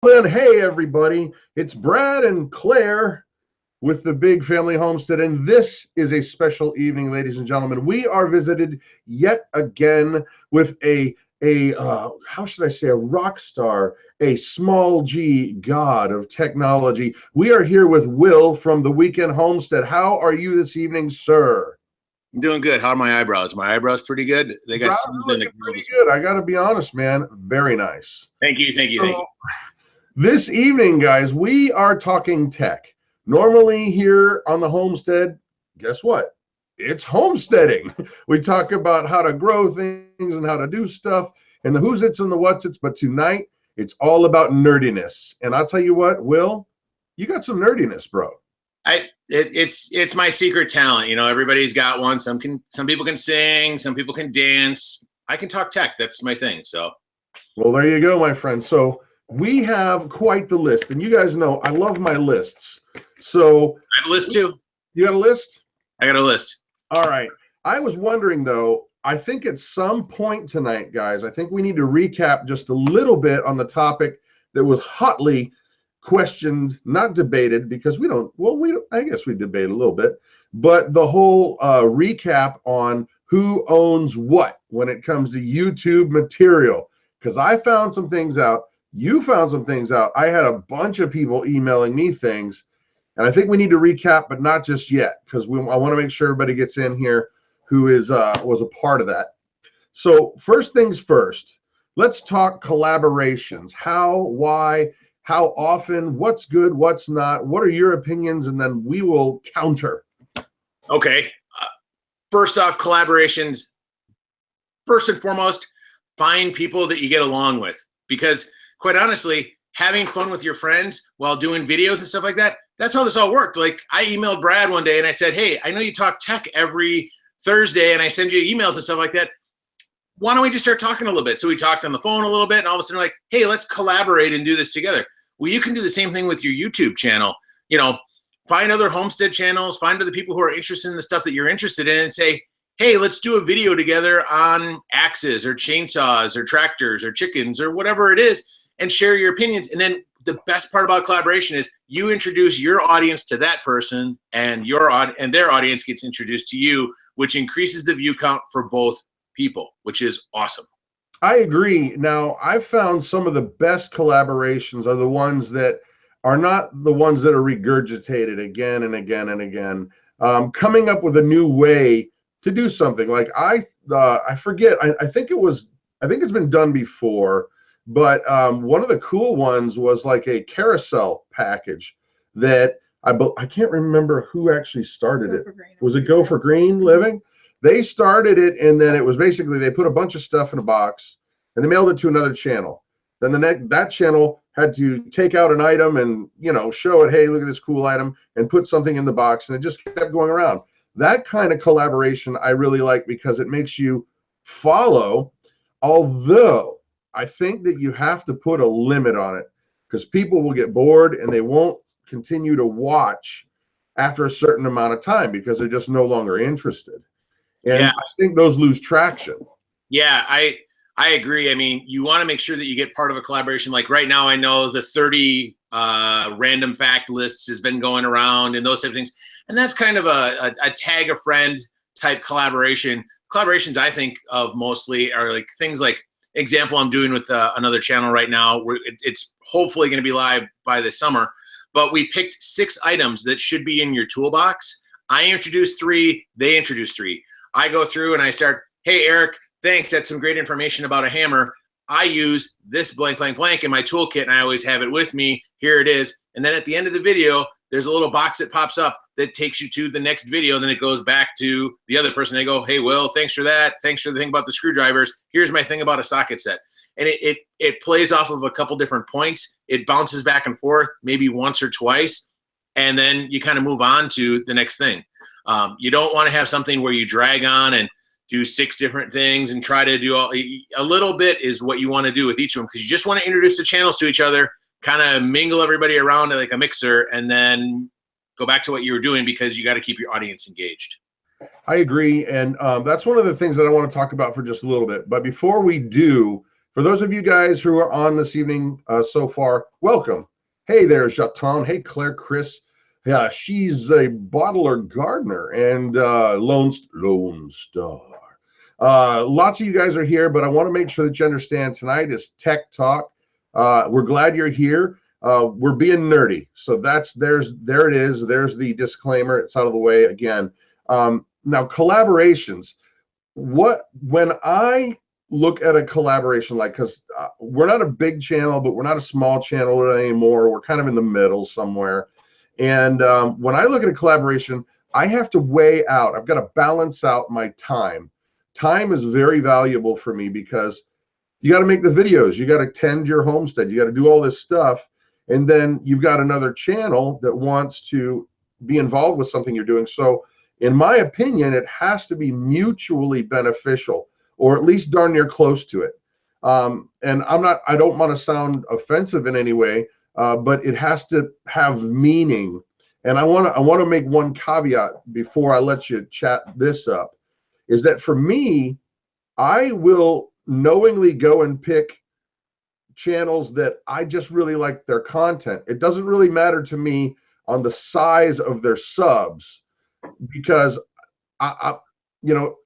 Then, hey everybody, it's Brad and Claire with the Big Family Homestead, and this is a special evening, ladies and gentlemen. We are visited yet again with a how should I say, a rock star, a small G god of technology. We are here with Will from the Weekend Homestead. How are you this evening, sir? I'm doing good. How are my eyebrows? My eyebrows pretty good. They got pretty good. I got to be honest, man. Very nice. Thank you, thank you, thank you. This evening, guys, we are talking tech. Normally here on the homestead, guess what? It's homesteading. We talk about how to grow things and how to do stuff and the who's its and the what's its, but tonight it's all about nerdiness. And I'll tell you what, Will, you got some nerdiness, bro. It's my secret talent. You know, everybody's got one. Some people can sing, some people can dance. I can talk tech. That's my thing. So, well, there you go, my friend. So we have quite the list, and you guys know I love my lists. So I have a list too. You got a list? I got a list. All right. I was wondering though, I think at some point tonight, guys, I think we need to recap just a little bit on the topic that was hotly questioned, not debated, because I guess we debate a little bit, but the whole recap on who owns what when it comes to YouTube material. Because I found some things out. You found some things out. I had a bunch of people emailing me things, and I think we need to recap, but not just yet, because I want to make sure everybody gets in here who was a part of that. So first things first, let's talk collaborations. How, why, how often, what's good, what's not, what are your opinions, and then we will counter. Okay. First off, collaborations. First and foremost, find people that you get along with, because quite honestly, having fun with your friends while doing videos and stuff like that, that's how this all worked. Like, I emailed Brad one day and I said, hey, I know you talk tech every Thursday and I send you emails and stuff like that. Why don't we just start talking a little bit? So we talked on the phone a little bit, and all of a sudden, like, hey, let's collaborate and do this together. Well, you can do the same thing with your YouTube channel. You know, find other homestead channels, find other people who are interested in the stuff that you're interested in, and say, hey, let's do a video together on axes or chainsaws or tractors or chickens or whatever it is, and share your opinions. And then the best part about collaboration is you introduce your audience to that person, and their audience gets introduced to you, which increases the view count for both people, which is awesome. I agree. Now, I've found some of the best collaborations are the ones that are not the ones that are regurgitated again and again and again. Coming up with a new way to do something. Like I forget. I think it's been done before. But one of the cool ones was like a carousel package that I can't remember who actually started it. Was it Go for Green Living? They started it, and then it was basically they put a bunch of stuff in a box and they mailed it to another channel. Then that channel had to take out an item and, you know, show it, hey, look at this cool item, and put something in the box, and it just kept going around. That kind of collaboration I really like because it makes you follow, although I think that you have to put a limit on it, because people will get bored and they won't continue to watch after a certain amount of time because they're just no longer interested. And yeah. I think those lose traction. Yeah, I agree. I mean, you want to make sure that you get part of a collaboration. Like right now, I know the 30 random fact lists has been going around and those type of things. And that's kind of a tag a friend type collaboration. Collaborations I think of mostly are like things like, example I'm doing with another channel right now. It's hopefully going to be live by this summer, but we picked 6 items that should be in your toolbox. I introduced 3, they introduced 3. I go through and I start, hey, Eric, thanks. That's some great information about a hammer. I use this blank, blank, blank in my toolkit, and I always have it with me. Here it is. And then at the end of the video, there's a little box that pops up that takes you to the next video. And then it goes back to the other person. They go, hey, Will, thanks for that. Thanks for the thing about the screwdrivers. Here's my thing about a socket set. And it plays off of a couple different points. It bounces back and forth maybe once or twice. And then you kind of move on to the next thing. You don't want to have something where you drag on and do 6 different things and try to do a little bit is what you want to do with each of them, because you just want to introduce the channels to each other, kind of mingle everybody around like a mixer, and then go back to what you were doing, because you got to keep your audience engaged. I agree. And that's one of the things that I want to talk about for just a little bit. But before we do, For those of you guys who are on this evening so far, welcome. Hey there, Jaton. Hey, Claire, Chris. Yeah, she's a bottler gardener and Lone Star. Lots of you guys are here, but I want to make sure that you understand tonight is Tech Talk. We're glad you're here. We're being nerdy. So there it is. There's the disclaimer. It's out of the way again. Now, collaborations. When I look at a collaboration, like, because we're not a big channel, but we're not a small channel anymore. We're kind of in the middle somewhere. And when I look at a collaboration, I have to weigh out. I've got to balance out my time. Time is very valuable for me because you got to make the videos. You got to tend your homestead. You got to do all this stuff. And then you've got another channel that wants to be involved with something you're doing. So in my opinion, it has to be mutually beneficial, or at least darn near close to it. And I don't want to sound offensive in any way, but it has to have meaning. And I want to make one caveat before I let you chat this up, is that for me, I will knowingly go and pick channels that I just really like their content. It doesn't really matter to me on the size of their subs, because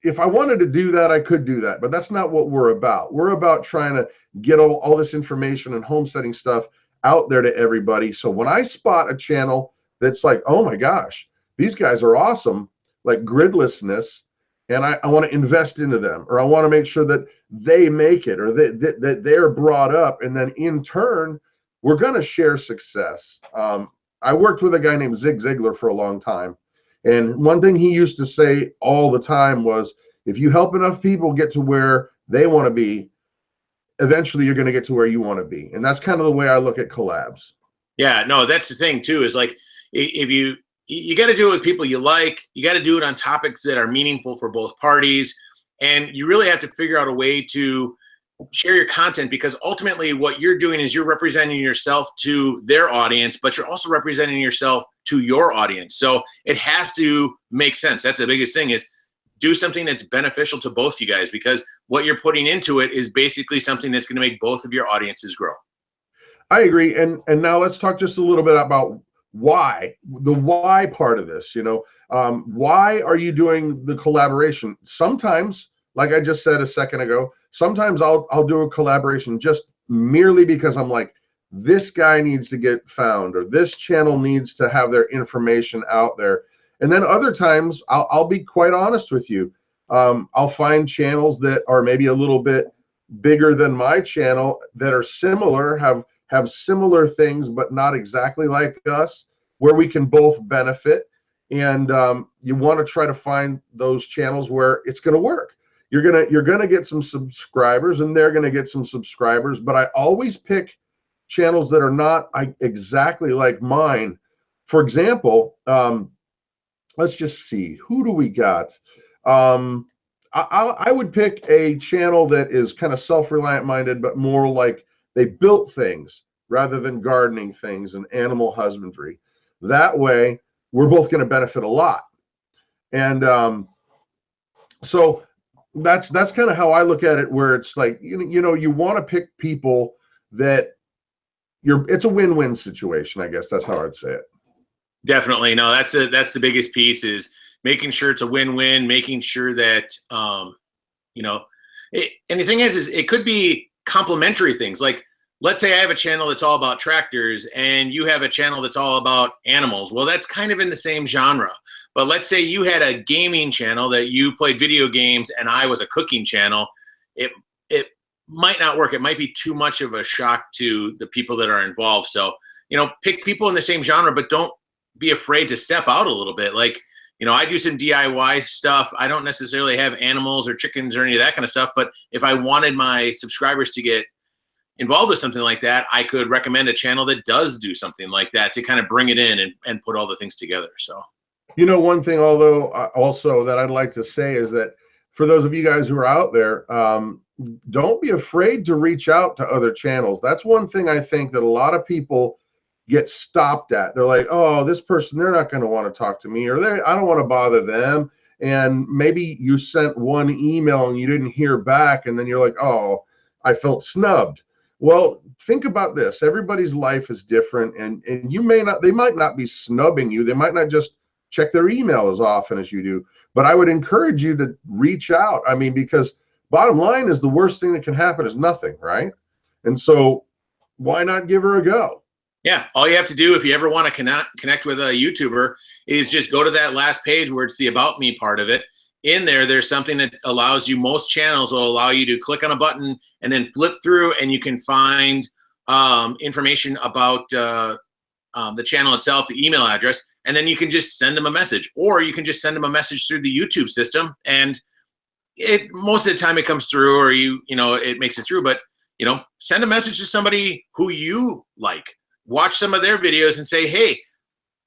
if I wanted to do that, I could do that, but that's not what we're about. We're about trying to get all this information and homesteading stuff out there to everybody. So when I spot a channel that's like, oh my gosh, these guys are awesome, like gridlessness, and I want to invest into them, or I want to make sure that they make it, or that they're brought up, and then in turn, we're going to share success. I worked with a guy named Zig Ziglar for a long time. And one thing he used to say all the time was, if you help enough people get to where they want to be, eventually you're going to get to where you want to be. And that's kind of the way I look at collabs. Yeah, no, that's the thing too, is like, if you got to do it with people you like, you got to do it on topics that are meaningful for both parties. And you really have to figure out a way to share your content, because ultimately what you're doing is you're representing yourself to their audience, but you're also representing yourself to your audience. So it has to make sense. That's the biggest thing, is do something that's beneficial to both you guys, because what you're putting into it is basically something that's going to make both of your audiences grow. I agree. And now let's talk just a little bit about the why part of this. Why are you doing the collaboration? Sometimes, like I just said a second ago, sometimes I'll do a collaboration just merely because I'm like, this guy needs to get found, or this channel needs to have their information out there. And then other times, I'll be quite honest with you. I'll find channels that are maybe a little bit bigger than my channel that are similar, have similar things, but not exactly like us, where we can both benefit. And you want to try to find those channels where it's going to work. You're gonna get some subscribers, and they're gonna get some subscribers. But I always pick channels that are not exactly like mine. For example, let's just see, who do we got? I would pick a channel that is kind of self-reliant minded, but more like they built things rather than gardening things and animal husbandry. That way, we're both going to benefit a lot. And so that's kind of how I look at it, where it's like, you want to pick people that it's a win-win situation. I guess that's how I'd say it. Definitely. No, that's the biggest piece, is making sure it's a win-win, making sure that, and the thing is it could be complementary things. Like, let's say I have a channel that's all about tractors and you have a channel that's all about animals. Well, that's kind of in the same genre. But let's say you had a gaming channel that you played video games and I was a cooking channel. It might not work. It might be too much of a shock to the people that are involved. So, pick people in the same genre, but don't be afraid to step out a little bit. Like, I do some DIY stuff. I don't necessarily have animals or chickens or any of that kind of stuff. But if I wanted my subscribers to get involved with something like that, I could recommend a channel that does do something like that to kind of bring it in and put all the things together. So, one thing, also that I'd like to say is that for those of you guys who are out there, don't be afraid to reach out to other channels. That's one thing I think that a lot of people get stopped at. They're like, oh, this person, they're not going to want to talk to me, or I don't want to bother them. And maybe you sent one email and you didn't hear back, and then you're like, oh, I felt snubbed. Well, think about this. Everybody's life is different, and they might not be snubbing you. They might not just check their email as often as you do. But I would encourage you to reach out. I mean, because bottom line is the worst thing that can happen is nothing, right? And so why not give her a go? Yeah, all you have to do if you ever want to connect with a YouTuber is just go to that last page where it's the About Me part of it. In there, there's something that allows you, most channels will allow you to click on a button and then flip through, and you can find information about the channel itself, the email address, and then you can just send them a message, or you can just send them a message through the YouTube system, and it most of the time it comes through, or it makes it through. But send a message to somebody who you like. Watch some of their videos and say, hey,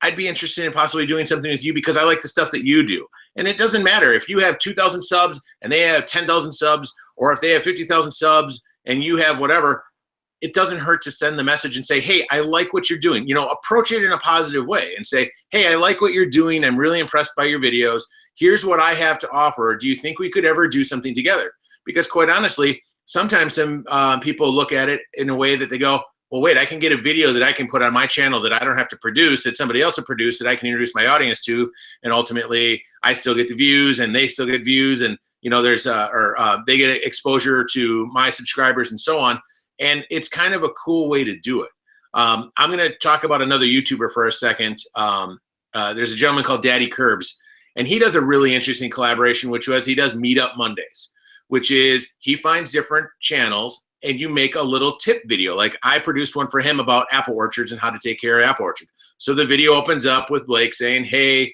I'd be interested in possibly doing something with you because I like the stuff that you do. And it doesn't matter if you have 2,000 subs and they have 10,000 subs, or if they have 50,000 subs and you have whatever. It doesn't hurt to send the message and say, hey, I like what you're doing. Approach it in a positive way and say, hey, I like what you're doing. I'm really impressed by your videos. Here's what I have to offer. Do you think we could ever do something together? Because quite honestly, sometimes some people look at it in a way that they go, well, wait, I can get a video that I can put on my channel that I don't have to produce, that somebody else will produce, that I can introduce my audience to, and ultimately I still get the views and they still get views, and there's they get exposure to my subscribers and so on. And it's kind of a cool way to do it. I'm going to talk about another YouTuber for a second. There's a gentleman called Daddy Curbs, and he does a really interesting collaboration, which was he does Meetup Mondays, which is he finds different channels and you make a little tip video. Like I produced one for him about apple orchards and how to take care of apple orchard. So the video opens up with Blake saying, hey,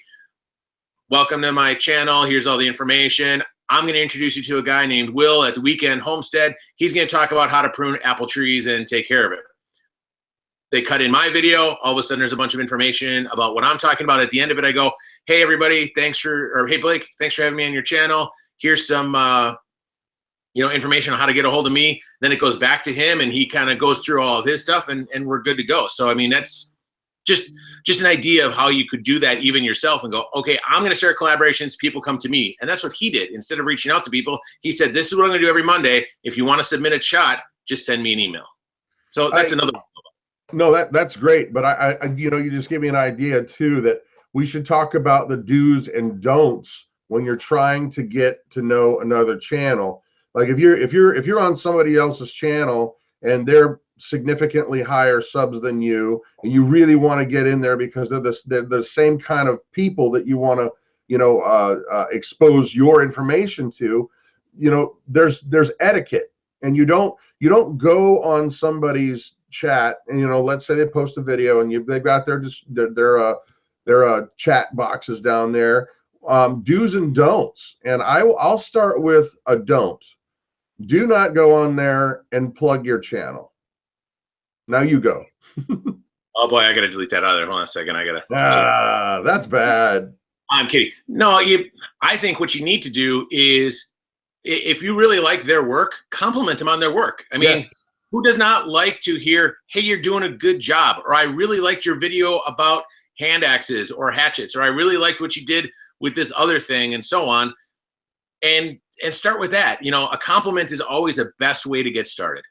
welcome to my channel. Here's all the information. I'm going to introduce you to a guy named Will at the Weekend Homestead. He's going to talk about how to prune apple trees and take care of it. They cut in my video. All of a sudden, there's a bunch of information about what I'm talking about. At the end of it, I go, hey, everybody, hey, Blake, thanks for having me on your channel. Here's some information on how to get a hold of me. Then it goes back to him, and he kind of goes through all of his stuff, and we're good to go. So, I mean, that's just an idea of how you could do that even yourself and go, okay, I'm going to start collaborations. People come to me. And that's what he did. Instead of reaching out to people, he said, this is what I'm going to do every Monday. If you want to submit a shot, just send me an email. So that's another one. No, that's great. But I you just gave me an idea too, that we should talk about the do's and don'ts when you're trying to get to know another channel. Like if you're on somebody else's channel and they're significantly higher subs than you, and you really want to get in there because they're the same kind of people that you want to expose your information to, there's etiquette, and you don't go on somebody's chat and let's say they post a video and they've got their chat boxes down there, do's and don'ts, and I'll start with a don't. Do not go on there and plug your channel. Now you go. Oh boy, I gotta delete that out of there. Hold on a second. I gotta. That's bad. I'm kidding. No, I think what you need to do is, if you really like their work, compliment them on their work. I mean, yes. Who does not like to hear, hey, you're doing a good job, or I really liked your video about hand axes or hatchets, or I really liked what you did with this other thing, and so on. And start with that. A compliment is always the best way to get started.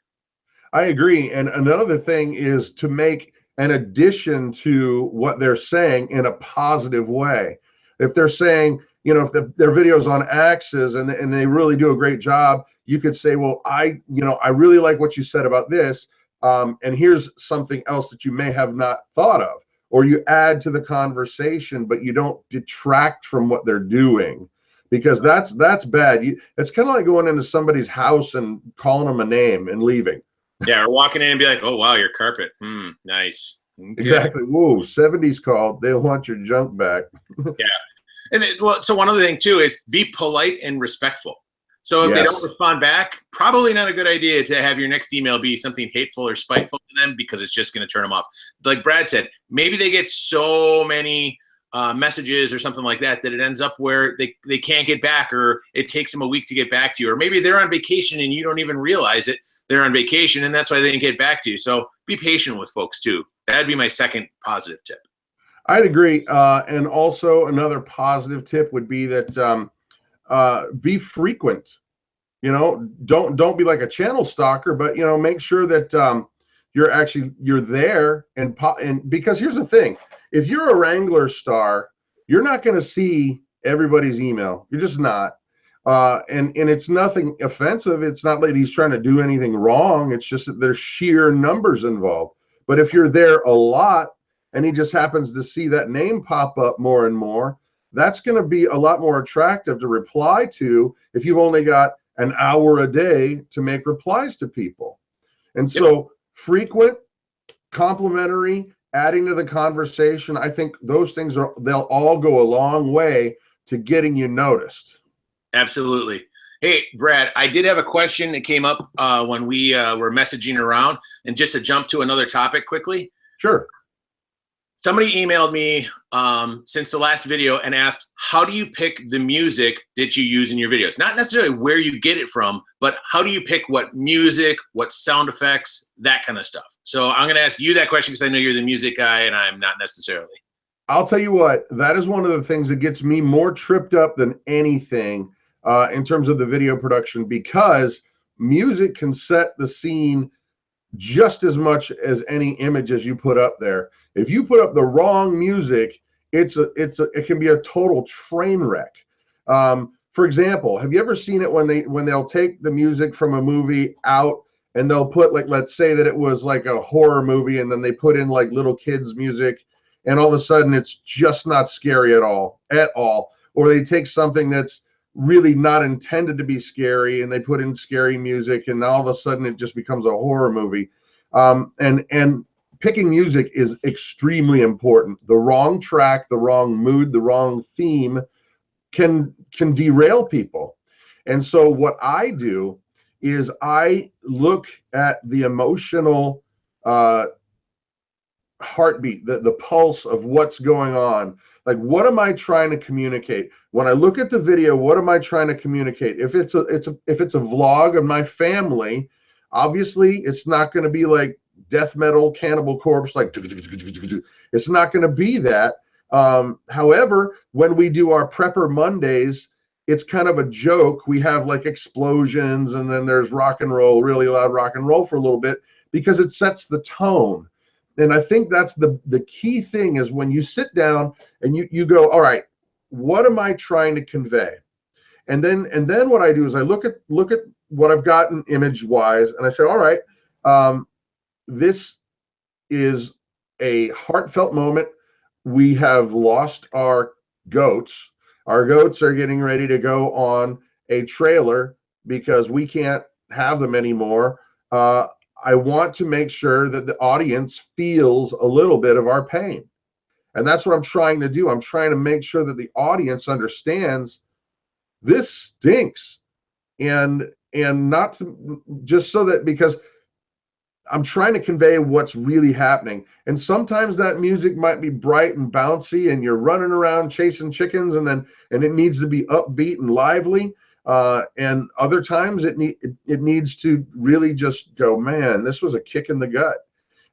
I agree. And another thing is to make an addition to what they're saying in a positive way. If they're saying, if their videos on axes and they really do a great job, you could say, well, I really like what you said about this. And here's something else that you may have not thought of, or you add to the conversation, but you don't detract from what they're doing, because that's bad. It's kind of like going into somebody's house and calling them a name and leaving. Yeah, or walking in and be like, oh, wow, your carpet. Nice. Okay. Exactly. Whoa, 70s called. They want your junk back. Yeah. And so one other thing, too, is be polite and respectful. So if they don't respond back, probably not a good idea to have your next email be something hateful or spiteful to them, because it's just going to turn them off. Like Brad said, maybe they get so many messages or something like that it ends up where they can't get back, or it takes them a week to get back to you, or maybe they're on vacation and you don't even realize it. They're on vacation and that's why they didn't get back to you. So be patient with folks too. That'd be my second positive tip. I'd agree. And also another positive tip would be that be frequent. You know, don't be like a channel stalker, but you know, make sure that you're there and because here's the thing, if you're a Wrangler star, you're not going to see everybody's email. You're just not. And it's nothing offensive. It's not like he's trying to do anything wrong. It's just that there's sheer numbers involved. But if you're there a lot and he just happens to see that name pop up more and more, that's going to be a lot more attractive to reply to if you've only got an hour a day to make replies to people. And so frequent, complimentary, adding to the conversation, I think those things they'll all go a long way to getting you noticed. Absolutely. Hey, Brad, I did have a question that came up when we were messaging around, and just to jump to another topic quickly. Sure. Somebody emailed me since the last video and asked, how do you pick the music that you use in your videos? Not necessarily where you get it from, but how do you pick what music, what sound effects, that kind of stuff? So I'm going to ask you that question because I know you're the music guy and I'm not necessarily. I'll tell you what, that is one of the things that gets me more tripped up than anything in terms of the video production, because music can set the scene just as much as any images you put up there. If you put up the wrong music, it can be a total train wreck. For example, have you ever seen it when they'll take the music from a movie out and they'll put, like, let's say that it was like a horror movie and then they put in like little kids music and all of a sudden it's just not scary at all. Or they take something that's really not intended to be scary and they put in scary music and all of a sudden it just becomes a horror movie. And picking music is extremely important. The wrong track, the wrong mood, the wrong theme can derail people. And so what I do is I look at the emotional heartbeat, the pulse of what's going on. Like, what am I trying to communicate? When I look at the video, what am I trying to communicate? If it's a vlog of my family, obviously it's not going to be like death metal, Cannibal Corpse, like it's not going to be that. However, when we do our Prepper Mondays, it's kind of a joke. We have like explosions and then there's rock and roll, really loud rock and roll for a little bit, because it sets the tone. And I think that's the key thing, is when you sit down and you go, all right, what am I trying to convey? And then what I do is I look at what I've gotten image wise, and I say, all right, this is a heartfelt moment. We have lost our goats. Our goats are getting ready to go on a trailer because we can't have them anymore. I want to make sure that the audience feels a little bit of our pain. And that's what I'm trying to do. I'm trying to make sure that the audience understands this stinks. And not to, just so that, because I'm trying to convey what's really happening. And sometimes that music might be bright and bouncy and you're running around chasing chickens and it needs to be upbeat and lively. And other times it needs to really just go, man, this was a kick in the gut.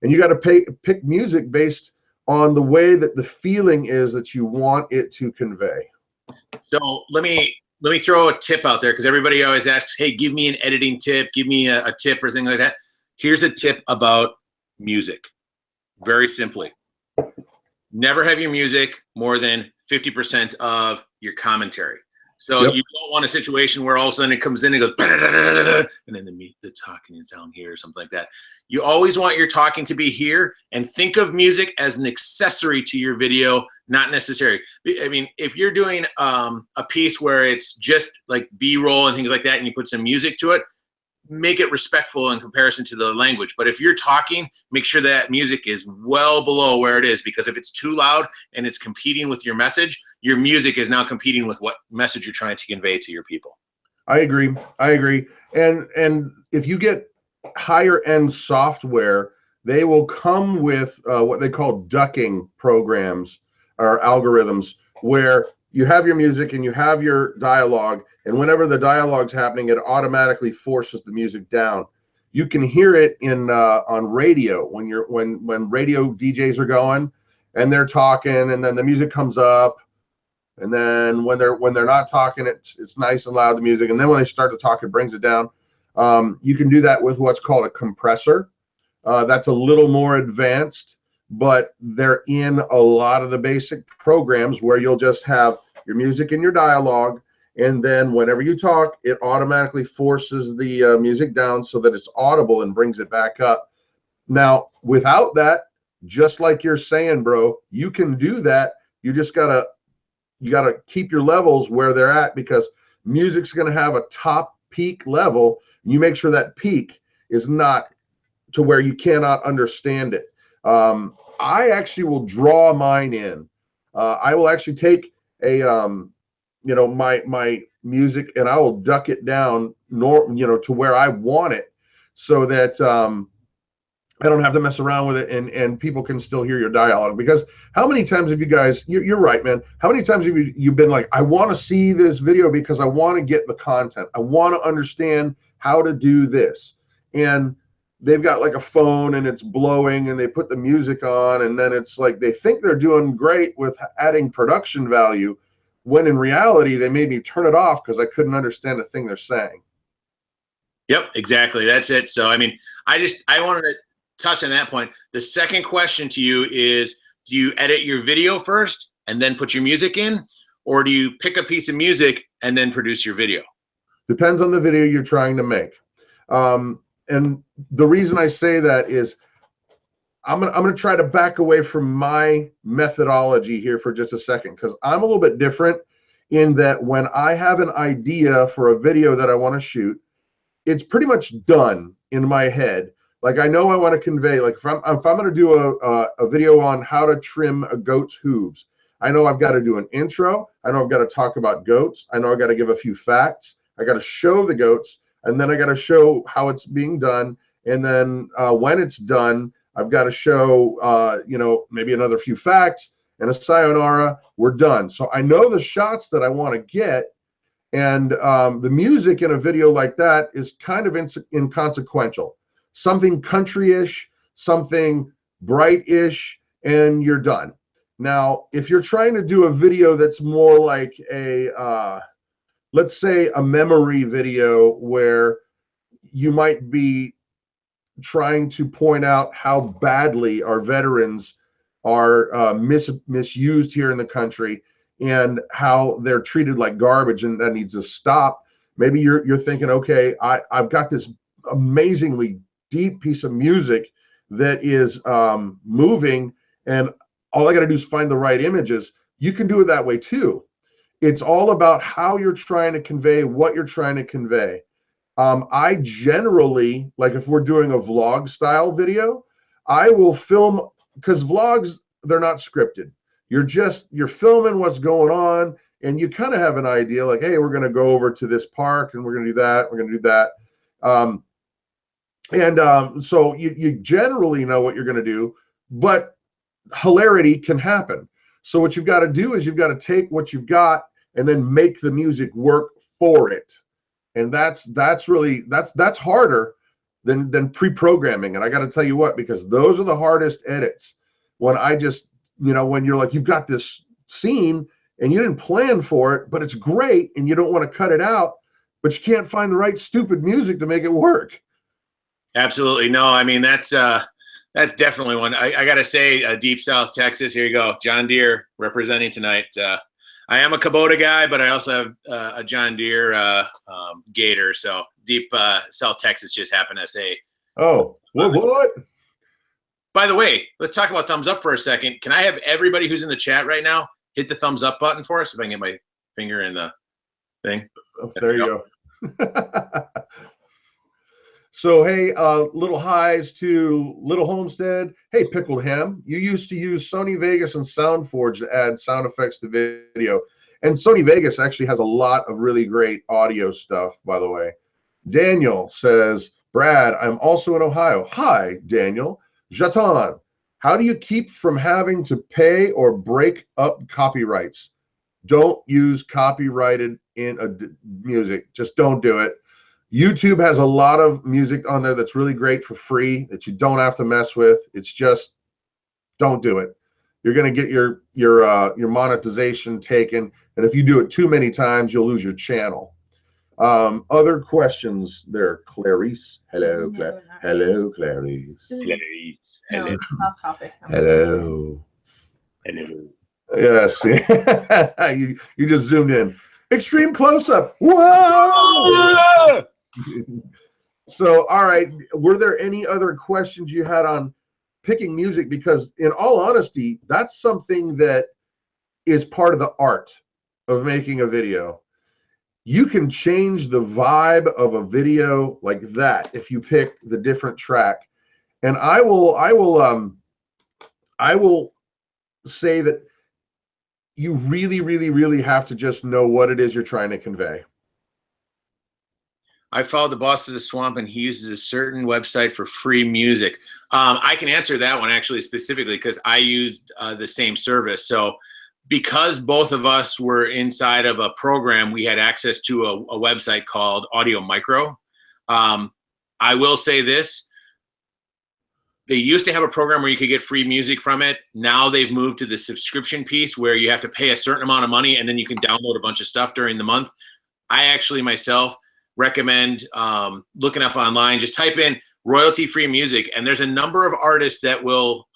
And you got to pick music based on the way that the feeling is that you want it to convey. So let me throw a tip out there, because everybody always asks, hey, give me an editing tip, give me a tip or thing like that. Here's a tip about music. Very simply, never have your music more than 50% of your commentary. So you don't want a situation where all of a sudden it comes in and goes, and then the talking is down here or something like that. You always want your talking to be here, and think of music as an accessory to your video, not necessary. I mean, if you're doing a piece where it's just like B-roll and things like that, and you put some music to it, make it respectful in comparison to the language. But if you're talking, make sure that music is well below where it is, because if it's too loud and it's competing with your message, your music is now competing with what message you're trying to convey to your people. I agree. And if you get higher end software, they will come with what they call ducking programs or algorithms, where you have your music and you have your dialogue, and whenever the dialogue's happening, it automatically forces the music down. You can hear it in on radio when radio DJs are going and they're talking, and then the music comes up, And then when they're not talking, it's nice and loud, the music. And then when they start to talk, it brings it down. You can do that with what's called a compressor. That's a little more advanced, but they're in a lot of the basic programs where you'll just have your music and your dialogue, and then whenever you talk, it automatically forces the music down so that it's audible and brings it back up. Now, without that, just like you're saying, bro, you can do that. You just gotta keep your levels where they're at, because music's gonna have a top peak level. You make sure that peak is not to where you cannot understand it. I actually will draw mine in. I will actually take a my music, and I will duck it down to where I want it, so that I don't have to mess around with it, and people can still hear your dialogue. Because how many times have you guys, you're right, man, how many times have you've been like, I want to see this video because I want to get the content, I want to understand how to do this, and they've got like a phone and it's blowing and they put the music on, and then it's like they think they're doing great with adding production value, when in reality they made me turn it off because I couldn't understand the thing they're saying. Yep, exactly. That's it. So, I mean, I wanted to touch on that point. The second question to you is, do you edit your video first and then put your music in, or do you pick a piece of music and then produce your video? Depends on the video you're trying to make. And the reason I say that is I'm gonna try to back away from my methodology here for just a second, because I'm a little bit different in that when I have an idea for a video that I want to shoot, it's pretty much done in my head. Like, I know I want to convey, like if I'm going to do a video on how to trim a goat's hooves, I know I've got to do an intro. I know I've got to talk about goats. I know I've got to give a few facts. I got to show the goats, and then I got to show how it's being done. And then when it's done, I've got to show, maybe another few facts and a sayonara. We're done. So I know the shots that I want to get, and the music in a video like that is kind of inconsequential. Something country-ish, something bright-ish, and you're done. Now, if you're trying to do a video that's more like a, let's say a memory video, where you might be trying to point out how badly our veterans are misused here in the country, and how they're treated like garbage, and that needs to stop. Maybe you're thinking, okay, I've got this amazingly deep piece of music that is moving, and all I got to do is find the right images. You can do it that way too. It's all about how you're trying to convey what you're trying to convey. I generally, like if we're doing a vlog style video, I will film, because vlogs, they're not scripted. You're filming what's going on, and you kind of have an idea, like, hey, we're going to go over to this park, and we're going to do that, we're going to do that. So you generally know what you're going to do, but hilarity can happen. So what you've got to do is you've got to take what you've got and then make the music work for it. And that's harder than pre-programming. And I got to tell you what, because those are the hardest edits. When I just, when you're like, you've got this scene and you didn't plan for it, but it's great, and you don't want to cut it out, but you can't find the right stupid music to make it work. Absolutely. No, I mean, that's definitely one. I got to say, Deep South Texas, here you go. John Deere representing tonight. I am a Kubota guy, but I also have a John Deere Gator. So Deep South Texas just happened to say. Oh, what? By the way, let's talk about thumbs up for a second. Can I have everybody who's in the chat right now hit the thumbs up button for us? If I can get my finger in the thing. Oh, there you go. So, hey, little highs to Little Homestead. Hey, Pickled Ham, you used to use Sony Vegas and SoundForge to add sound effects to video. And Sony Vegas actually has a lot of really great audio stuff, by the way. Daniel says, Brad, I'm also in Ohio. Hi, Daniel. Jatan, how do you keep from having to pay or break up copyrights? Don't use copyrighted music. Just don't do it. YouTube has a lot of music on there that's really great for free that you don't have to mess with. It's just, don't do it. you're going to get your monetization taken. And if you do it too many times, you'll lose your channel. Other questions there, Clarice? Hello, hello, Clarice. Clarice. No, off topic. Hello. Hello. Yes. you just zoomed in. Extreme close-up. Whoa! So, all right. Were there any other questions you had on picking music? Because in all honesty, that's something that is part of the art of making a video. You can change the vibe of a video like that if you pick the different track. And I will say that you really, really, really have to just know what it is you're trying to convey. I followed the boss of the swamp, and he uses a certain website for free music. I can answer that one actually specifically because I used the same service. So because both of us were inside of a program, we had access to a website called Audio Micro. I will say this. They used to have a program where you could get free music from it. Now they've moved to the subscription piece where you have to pay a certain amount of money and then you can download a bunch of stuff during the month. I actually myself recommend looking up online. Just type in royalty-free music, and there's a number of artists that will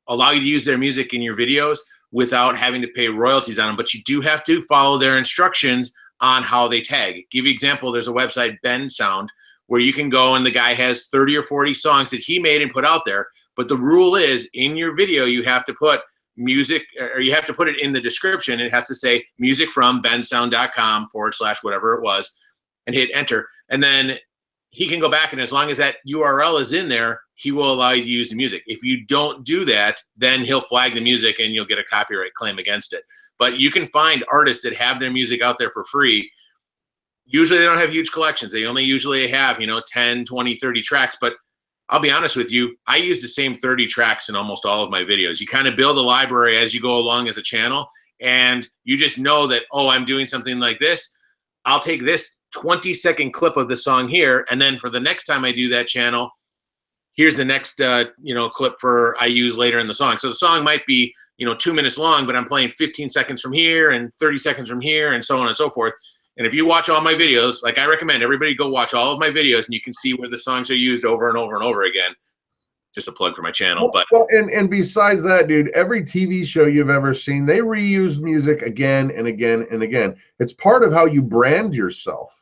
allow you to use their music in your videos without having to pay royalties on them. But you do have to follow their instructions on how they tag. Give you an example, there's a website, Ben Sound, where you can go and the guy has 30 or 40 songs that he made and put out there. But the rule is in your video, you have to put music, or you have to put it in the description. It has to say music from bensound.com / whatever it was, and hit enter. And then he can go back, and as long as that URL is in there, he will allow you to use the music. If you don't do that, then he'll flag the music and you'll get a copyright claim against it. But you can find artists that have their music out there for free. Usually they don't have huge collections. They only usually have, 10, 20, 30 tracks. But I'll be honest with you, I use the same 30 tracks in almost all of my videos. You kind of build a library as you go along as a channel, and you just know that, oh, I'm doing something like this. I'll take this 20-second clip of the song here, and then for the next time I do that channel, here's the next clip I use later in the song. So the song might be 2 minutes long, but I'm playing 15 seconds from here and 30 seconds from here and so on and so forth. And if you watch all my videos, like I recommend everybody go watch all of my videos, and you can see where the songs are used over and over and over again. Just a plug for my channel. And besides that, dude, every TV show you've ever seen, they reuse music again and again and again. It's part of how you brand yourself.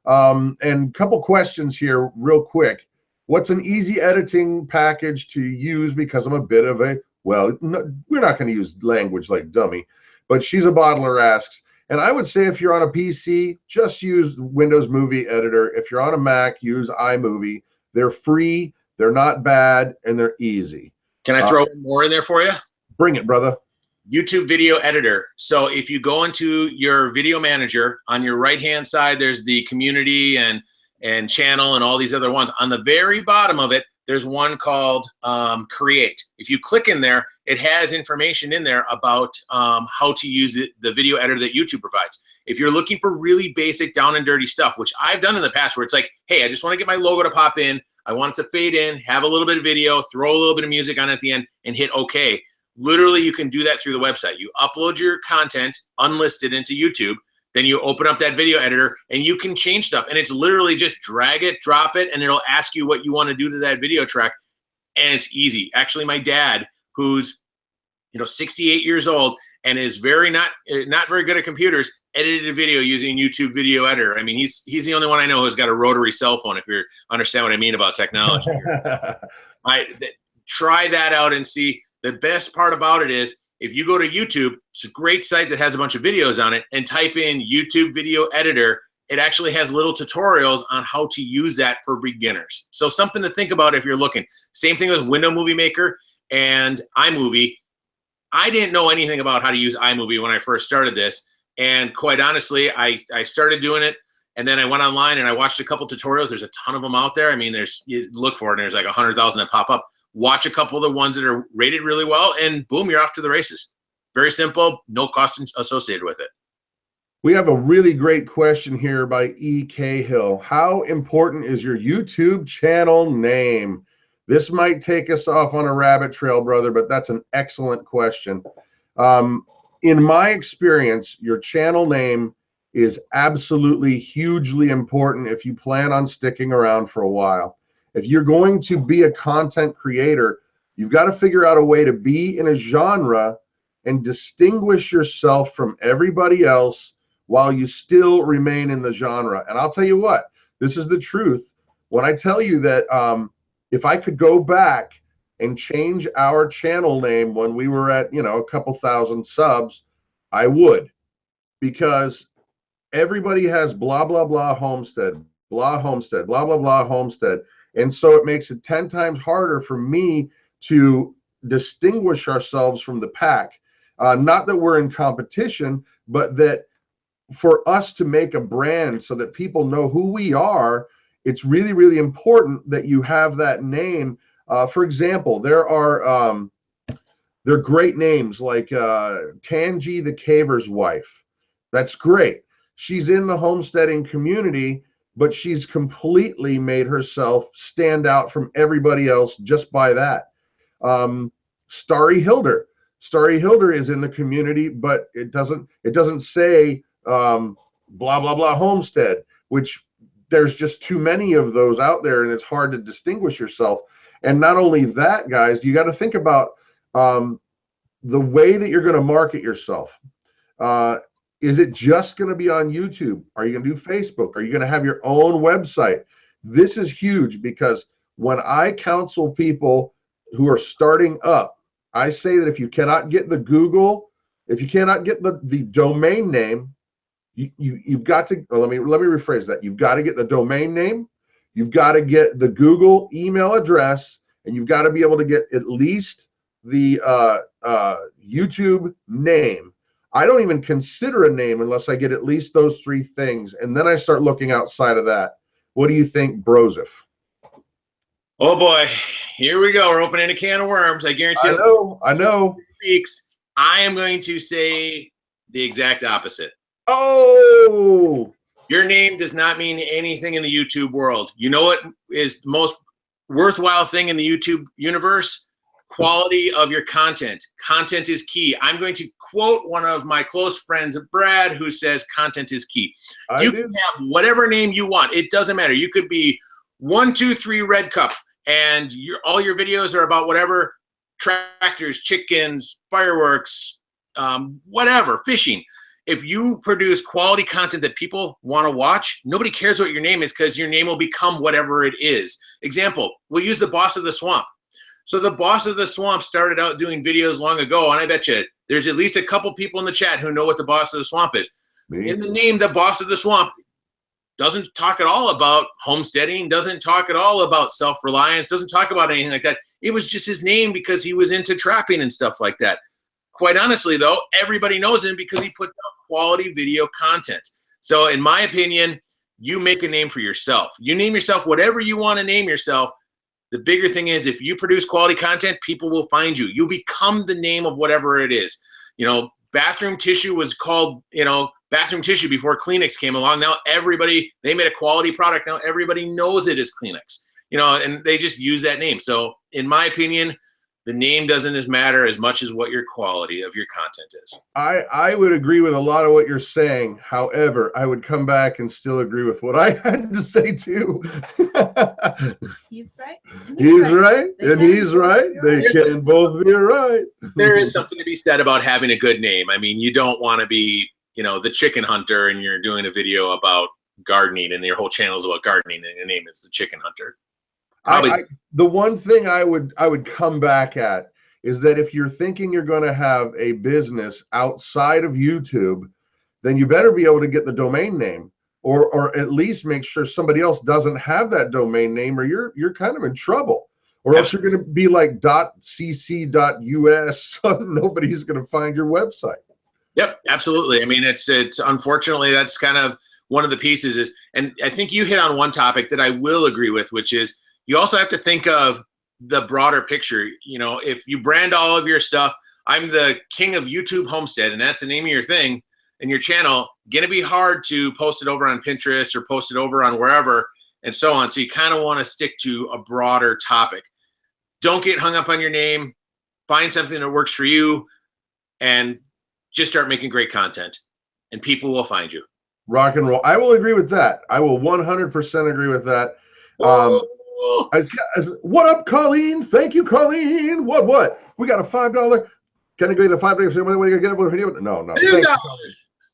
And a couple questions here real quick. What's an easy editing package to use? Because I'm a bit of a, we're not going to use language like dummy, but She's a Bottler asks, and I would say if you're on a PC, just use Windows Movie Editor. If you're on a Mac, use iMovie. They're free, they're not bad, and they're easy. Can I throw more in there for you? Bring it, brother. YouTube Video Editor. So if you go into your video manager, on your right-hand side, there's the community and channel and all these other ones. On the very bottom of it, there's one called Create. If you click in there, it has information in there about how to use the video editor that YouTube provides. If you're looking for really basic down and dirty stuff, which I've done in the past, where it's like, hey, I just want to get my logo to pop in, I want it to fade in, have a little bit of video, throw a little bit of music on at the end, and hit OK. Literally, you can do that through the website. You upload your content unlisted into YouTube, then you open up that video editor, and you can change stuff. And it's literally just drag it, drop it, and it'll ask you what you want to do to that video track. And it's easy. Actually, my dad, who's 68 years old and is not very good at computers, edited a video using YouTube Video Editor. I mean, he's the only one I know who's got a rotary cell phone, if you understand what I mean about technology. Try that out and see. The best part about it is, if you go to YouTube, it's a great site that has a bunch of videos on it, and type in YouTube Video Editor, it actually has little tutorials on how to use that for beginners. So something to think about if you're looking. Same thing with Window Movie Maker and iMovie. I didn't know anything about how to use iMovie when I first started this, and quite honestly, I started doing it, and then I went online and I watched a couple tutorials. There's a ton of them out there. I mean, you look for it, and there's like 100,000 that pop up. Watch a couple of the ones that are rated really well, and boom, you're off to the races. Very simple, no cost associated with it. We have a really great question here by E.K. Hill. How important is your YouTube channel name? This might take us off on a rabbit trail, brother, but that's an excellent question. In my experience, your channel name is absolutely hugely important if you plan on sticking around for a while. If you're going to be a content creator, you've got to figure out a way to be in a genre and distinguish yourself from everybody else while you still remain in the genre. And I'll tell you what, this is the truth. When I tell you that if I could go back and change our channel name when we were at, you know, a couple thousand subs, I would, because everybody has blah, blah, blah homestead, blah homestead, blah, blah, blah homestead. And so it makes it 10 times harder for me to distinguish ourselves from the pack. Not that we're in competition, but that for us to make a brand so that people know who we are, it's really, really important that you have that name. For example, there are great names like Tangi the Caver's Wife. That's great. She's in the homesteading community, but she's completely made herself stand out from everybody else just by that. Starry Hilder. Starry Hilder is in the community, but it doesn't say blah, blah, blah homestead, which there's just too many of those out there, and it's hard to distinguish yourself. And not only that, guys, you got to think about the way that you're going to market yourself. Is it just going to be on YouTube? Are you going to do Facebook? Are you going to have your own website? This is huge, because when I counsel people who are starting up, I say that if you cannot get the Google, if you cannot get the domain name, you've got to, let me rephrase that. You've got to get the domain name, you've got to get the Google email address, and you've got to be able to get at least the YouTube name. I don't even consider a name unless I get at least those three things, and then I start looking outside of that. What do you think, Broseph? Oh boy, here we go. We're opening a can of worms. I guarantee you. I know. Weeks, I am going to say the exact opposite. Oh! Your name does not mean anything in the YouTube world. You know what is the most worthwhile thing in the YouTube universe? Quality of your content. Content is key. I'm going to quote one of my close friends, Brad, who says content is key. You can have whatever name you want. It doesn't matter. You could be 123 Red Cup, and all your videos are about whatever, tractors, chickens, fireworks, whatever, fishing. If you produce quality content that people want to watch, nobody cares what your name is, because your name will become whatever it is. Example, we'll use the Boss of the Swamp. So the Boss of the Swamp started out doing videos long ago, and I bet you there's at least a couple people in the chat who know what the Boss of the Swamp is. Me? In the name, the Boss of the Swamp doesn't talk at all about homesteading, doesn't talk at all about self-reliance, doesn't talk about anything like that. It was just his name because he was into trapping and stuff like that. Quite honestly, though, everybody knows him because he put out quality video content. So in my opinion, you make a name for yourself. You name yourself whatever you want to name yourself. The bigger thing is, if you produce quality content, people will find you. You become the name of whatever it is. You know, bathroom tissue was called, you know, bathroom tissue before Kleenex came along. Now everybody, they made a quality product. Now everybody knows it is Kleenex, you know, and they just use that name. So in my opinion, the name doesn't matter as much as what your quality of your content is. I would agree with a lot of what you're saying. However, I would come back and still agree with what I had to say too. He's right. He's right. And he's right. They can both be right. There is something to be said about having a good name. I mean, you don't want to be, you know, the chicken hunter and you're doing a video about gardening and your whole channel is about gardening and your name is the chicken hunter. The one thing I would come back at is that if you're thinking you're going to have a business outside of YouTube, then you better be able to get the domain name, or at least make sure somebody else doesn't have that domain name, or you're kind of in trouble, or else you're going to be like .cc.us. Nobody's going to find your website. Yep, absolutely. I mean, it's unfortunately that's kind of one of the pieces is, and I think you hit on one topic that I will agree with, which is you also have to think of the broader picture. You know, if you brand all of your stuff, I'm the king of YouTube Homestead, and that's the name of your thing and your channel, gonna be hard to post it over on Pinterest or post it over on wherever and so on. So you kind of want to stick to a broader topic. Don't get hung up on your name. Find something that works for you and just start making great content and people will find you. Rock and roll. I will agree with that. I will 100% agree with that. What up, Colleen? Thank you, Colleen. What? We got a $5. Can I get a $5? What are you gonna get? No. Thank you.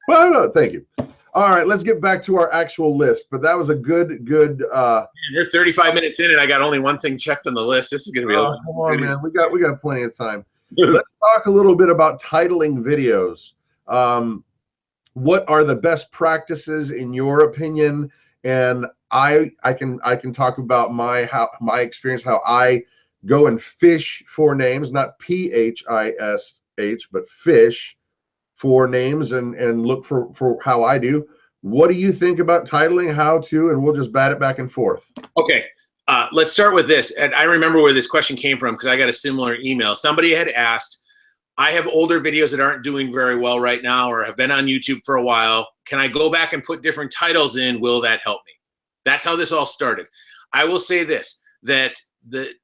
Well, no, thank you. All right, let's get back to our actual list. But that was a good. You're 35 minutes in, and I got only one thing checked on the list. This is gonna be a long come on, man. We got plenty of time. Let's talk a little bit about titling videos. What are the best practices in your opinion? And I can talk about my experience, how I go and fish for names, not PHISH, but fish for names and look for how I do. What do you think about titling, how to, and we'll just bat it back and forth. Okay, let's start with this. And I remember where this question came from because I got a similar email. Somebody had asked, I have older videos that aren't doing very well right now or have been on YouTube for a while. Can I go back and put different titles in? Will that help me? That's how this all started. I will say this, that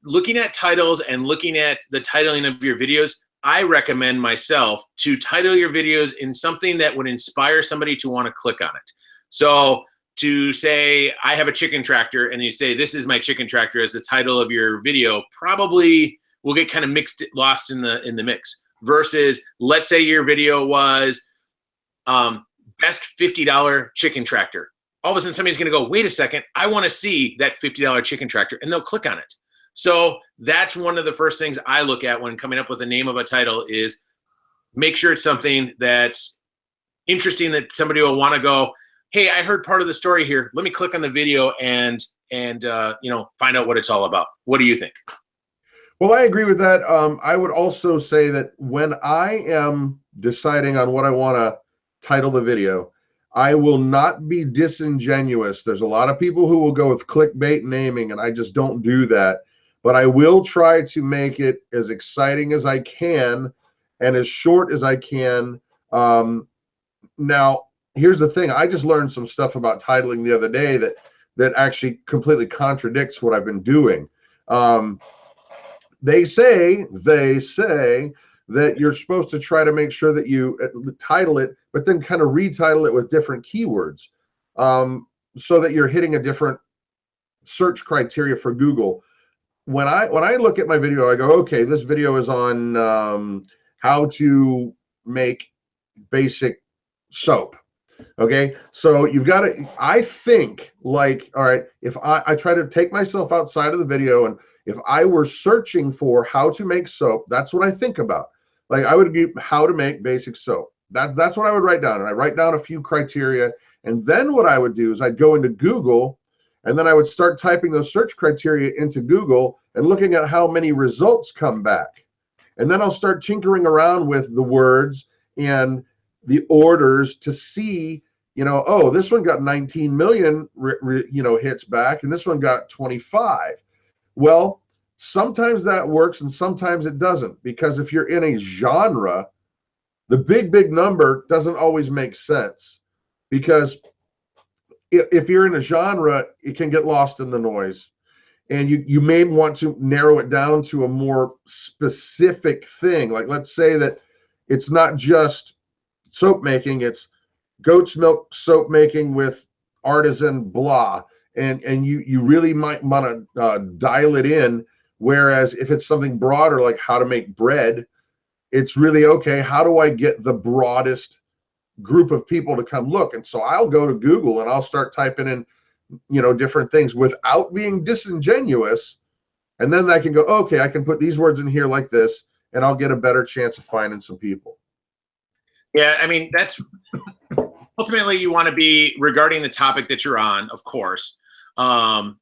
looking at titles and looking at the titling of your videos, I recommend myself to title your videos in something that would inspire somebody to want to click on it. So to say, I have a chicken tractor, and you say, this is my chicken tractor as the title of your video, probably will get kind of lost in the mix. Versus, let's say your video was best $50 chicken tractor. All of a sudden, somebody's going to go, wait a second, I want to see that $50 chicken tractor, and they'll click on it. So that's one of the first things I look at when coming up with the name of a title is make sure it's something that's interesting that somebody will want to go, hey, I heard part of the story here. Let me click on the video and find out what it's all about. What do you think? Well, I agree with that. I would also say that when I am deciding on what I want to title the video, I will not be disingenuous. There's a lot of people who will go with clickbait naming, and I just don't do that. But I will try to make it as exciting as I can and as short as I can. Now, here's the thing. I just learned some stuff about titling the other day that actually completely contradicts what I've been doing. They say that you're supposed to try to make sure that you title it, but then kind of retitle it with different keywords, so that you're hitting a different search criteria for Google. When I look at my video, I go, okay, this video is on how to make basic soap. Okay, so you've got to, I think, like, all right, if I try to take myself outside of the video, and if I were searching for how to make soap, that's what I think about. Like, I would give how to make basic soap. That's what I would write down. And I write down a few criteria. And then what I would do is I'd go into Google, and then I would start typing those search criteria into Google and looking at how many results come back. And then I'll start tinkering around with the words and the orders to see, oh, this one got 19 million, hits back, and this one got 25. Well, sometimes that works and sometimes it doesn't, because if you're in a genre, the big number doesn't always make sense, because if you're in a genre, it can get lost in the noise, and you may want to narrow it down to a more specific thing. Like, let's say that it's not just soap making, it's goat's milk soap making with artisan blah. And you really might want to dial it in. Whereas if it's something broader, like how to make bread, it's really, okay, how do I get the broadest group of people to come look? And so I'll go to Google and I'll start typing in, different things without being disingenuous. And then I can go, okay, I can put these words in here like this, and I'll get a better chance of finding some people. Yeah, I mean, that's ultimately you want to be regarding the topic that you're on, of course. I've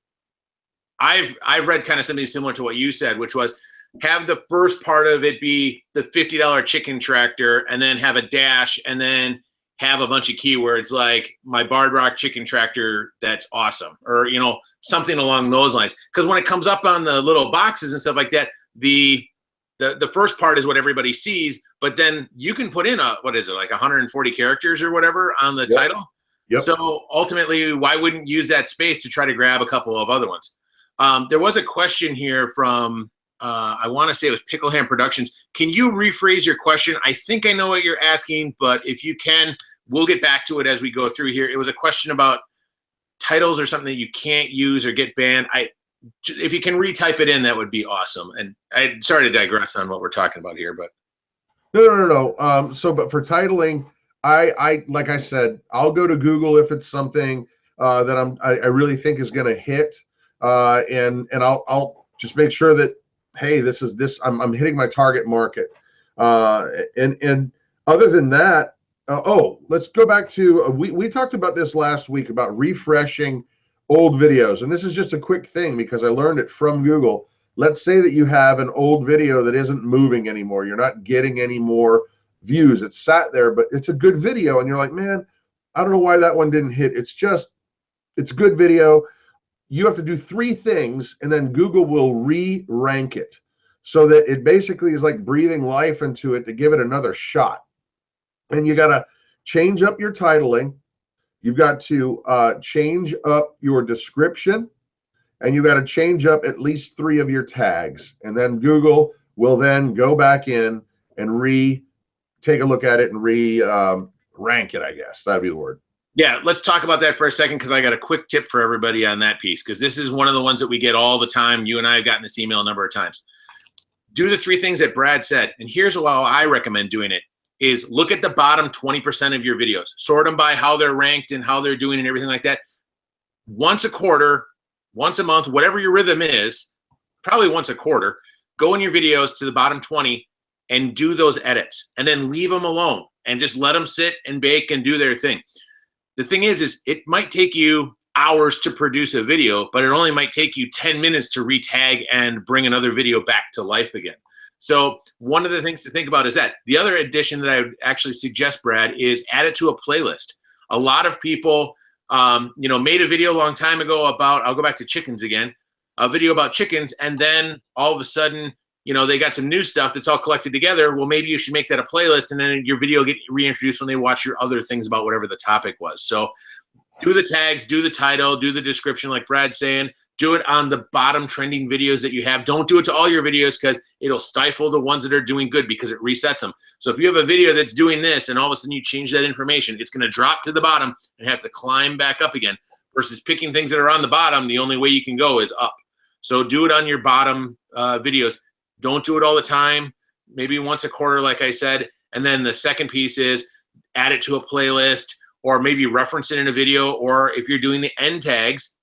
read kind of something similar to what you said, which was have the first part of it be the $50 chicken tractor, and then have a dash, and then have a bunch of keywords like my Barred Rock chicken tractor that's awesome, or something along those lines. Because when it comes up on the little boxes and stuff like that, the first part is what everybody sees, but then you can put in what is it, like 140 characters or whatever on the title. Yep. So ultimately, why wouldn't use that space to try to grab a couple of other ones? There was a question here from I want to say it was Pickleham Productions. Can you rephrase your question? I think I know what you're asking, but if you can, we'll get back to it as we go through here. It was a question about titles or something that you can't use or get banned. If you can retype it in, that would be awesome. And I'm sorry to digress on what we're talking about here, but No. But for titling, I like I said, I'll go to Google if it's something that I really think is going to hit, and I'll just make sure that, hey, I'm hitting my target market, and other than that, let's go back to we talked about this last week about refreshing old videos, and this is just a quick thing because I learned it from Google. Let's say that you have an old video that isn't moving anymore. You're not getting any more views. It's sat there, but it's a good video, and you're like, man, I don't know why that one didn't hit. It's a good video. You have to do 3 things, and then Google will re-rank it so that it basically is like breathing life into it to give it another shot. And you got to change up your titling. You've got to change up your description, and you got to change up at least 3 of your tags. And then Google will then go back in and take a look at it and rank it, I guess. That'd be the word. Yeah, let's talk about that for a second because I got a quick tip for everybody on that piece because this is one of the ones that we get all the time. You and I have gotten this email a number of times. Do the 3 things that Brad said. And here's how I recommend doing it is look at the bottom 20% of your videos. Sort them by how they're ranked and how they're doing and everything like that. Once a quarter, once a month, whatever your rhythm is, probably once a quarter, go in your videos to the bottom 20 and do those edits and then leave them alone and just let them sit and bake and do their thing. The thing is it might take you hours to produce a video, but it only might take you 10 minutes to retag and bring another video back to life again. So one of the things to think about is that. The other addition that I would actually suggest, Brad, is add it to a playlist. A lot of people made a video a long time ago about, I'll go back to chickens again, a video about chickens, and then all of a sudden, they got some new stuff that's all collected together. Well, maybe you should make that a playlist, and then your video get reintroduced when they watch your other things about whatever the topic was. So do the tags, do the title, do the description like Brad's saying. Do it on the bottom trending videos that you have. Don't do it to all your videos because it'll stifle the ones that are doing good because it resets them. So if you have a video that's doing this and all of a sudden you change that information, it's going to drop to the bottom and have to climb back up again versus picking things that are on the bottom. The only way you can go is up. So do it on your bottom videos. Don't do it all the time, maybe once a quarter, like I said. And then the second piece is add it to a playlist or maybe reference it in a video. Or if you're doing the end tags,